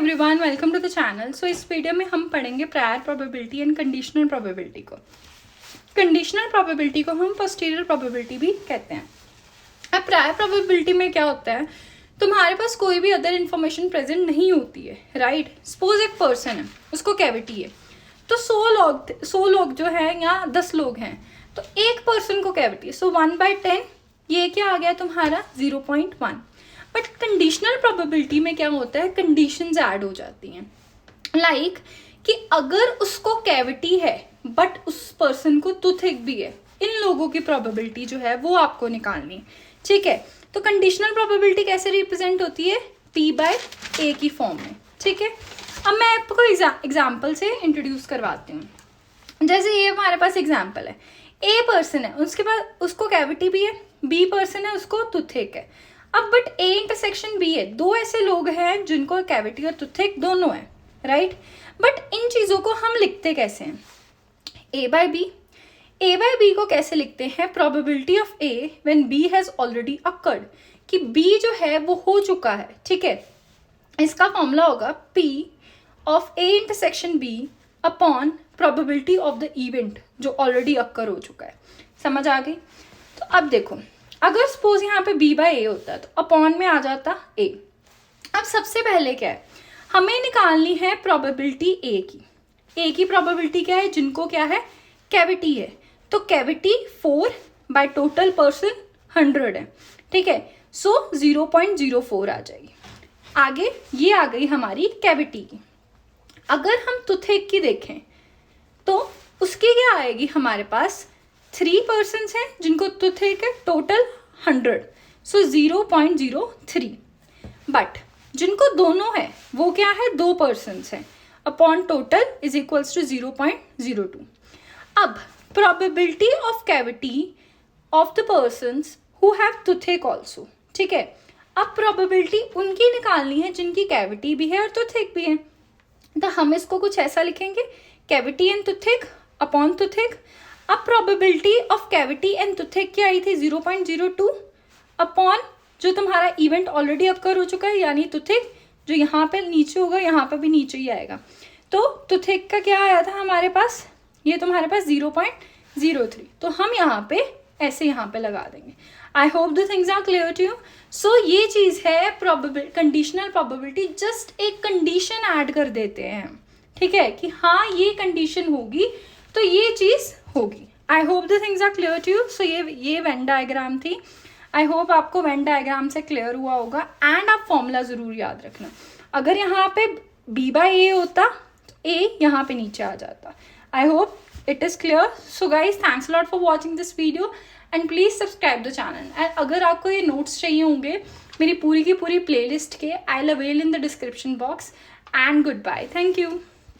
Everyone, welcome to the channel. So इस video में हम पढ़ेंगे prior probability and conditional probability को। कंडीशनल प्रोबेबिलिटी को हम पोस्टीरियर प्रोबेबिलिटी भी कहते हैं। अब प्रायर प्रोबेबिलिटी में क्या होता है, तुम्हारे पास कोई भी अदर इन्फॉर्मेशन प्रेजेंट नहीं होती है, राइट। सपोज एक पर्सन है, उसको कैविटी है, तो 100 लोग जो है या 10 लोग हैं, तो एक पर्सन को कैविटी है, सो 1/10 ये क्या आ गया तुम्हारा 0.1। बट कंडीशनल प्रोबेबिलिटी में क्या होता है, कंडीशंस ऐड हो जाती हैं। लाइक कि अगर उसको कैविटी है बट उस पर्सन को टूथएक भी है, इन लोगों की प्रोबेबिलिटी जो है वो आपको निकालनी है, ठीक है। तो कंडीशनल प्रोबेबिलिटी कैसे रिप्रेजेंट होती है, P/A की फॉर्म में, ठीक है। अब मैं आपको एग्जाम्पल से इंट्रोड्यूस करवाती हूँ। जैसे ये हमारे पास एग्जाम्पल है, A पर्सन है, उसके पास उसको कैविटी भी है, B पर्सन है, उसको टूथएक है। अब बट A इंटरसेक्शन B है, दो ऐसे लोग हैं जिनको कैविटी और टूथएक दोनों है, राइट। बट इन चीज़ों को हम लिखते कैसे हैं, A/B। A/B को कैसे लिखते हैं, probability of A when B has already occurred, कि B जो है वो हो चुका है, ठीक है। इसका फॉर्मूला होगा P of A intersection B upon probability of the event जो ऑलरेडी अकर हो चुका है। समझ आ गई। तो अब देखो, अगर सपोज यहाँ पे B/A होता है तो अपॉन में आ जाता A। अब सबसे पहले क्या है, हमें निकालनी है प्रोबेबिलिटी A की प्रोबेबिलिटी क्या है, जिनको क्या है, कैविटी है। तो कैविटी 4 बाय टोटल पर्सन 100 है, ठीक है। सो 0.04 आ जाएगी। आगे ये आ गई हमारी कैविटी की। अगर हम टूथएक की देखें तो उसकी क्या आएगी, हमारे पास 3 पर्सन हैं जिनको टूथएक है, टोटल 100, सो 0.03। बट जिनको दोनों है वो क्या है, 2 पर्सन हैं, upon total is equals to 0.02। अब probability of cavity of the persons who have toothache also, ठीक है। अब प्रोबेबिलिटी उनकी निकालनी है जिनकी कैविटी भी है और टूथएक भी है। तो हम इसको कुछ ऐसा लिखेंगे, कैविटी एंड टूथएक अपॉन टूथएक। अब प्रोबेबिलिटी ऑफ कैविटी एंड टूथएक क्या आई थी, 0.02 अपॉन जो तुम्हारा इवेंट ऑलरेडी अकर हो चुका है, यानी टूथएक जो यहाँ पे नीचे होगा, यहाँ पे भी नीचे ही आएगा। तो टूथएक का क्या आया था हमारे पास, ये तुम्हारे पास 0.03। तो हम यहाँ पे ऐसे यहाँ पे लगा देंगे। I hope the things are clear to you. So ये चीज़ है कंडीशनल प्रोबेबिलिटी, जस्ट एक कंडीशन ऐड कर देते हैं, ठीक है, कि हाँ ये कंडीशन होगी तो ये चीज़ होगी। I hope the things are clear to you. So ये वेन डायग्राम थी। आई होप आपको वेन डायग्राम से क्लियर हुआ होगा। एंड आप फॉर्मूला ज़रूर याद रखना। अगर यहाँ पे B/A होता तो A यहाँ पे नीचे आ जाता। I hope it is clear. So guys, thanks lot for watching this video and please subscribe the channel. And अगर आपको ये नोट्स चाहिए होंगे मेरी पूरी की पूरी प्लेलिस्ट के, I will avail in the description box. And good bye, thank you.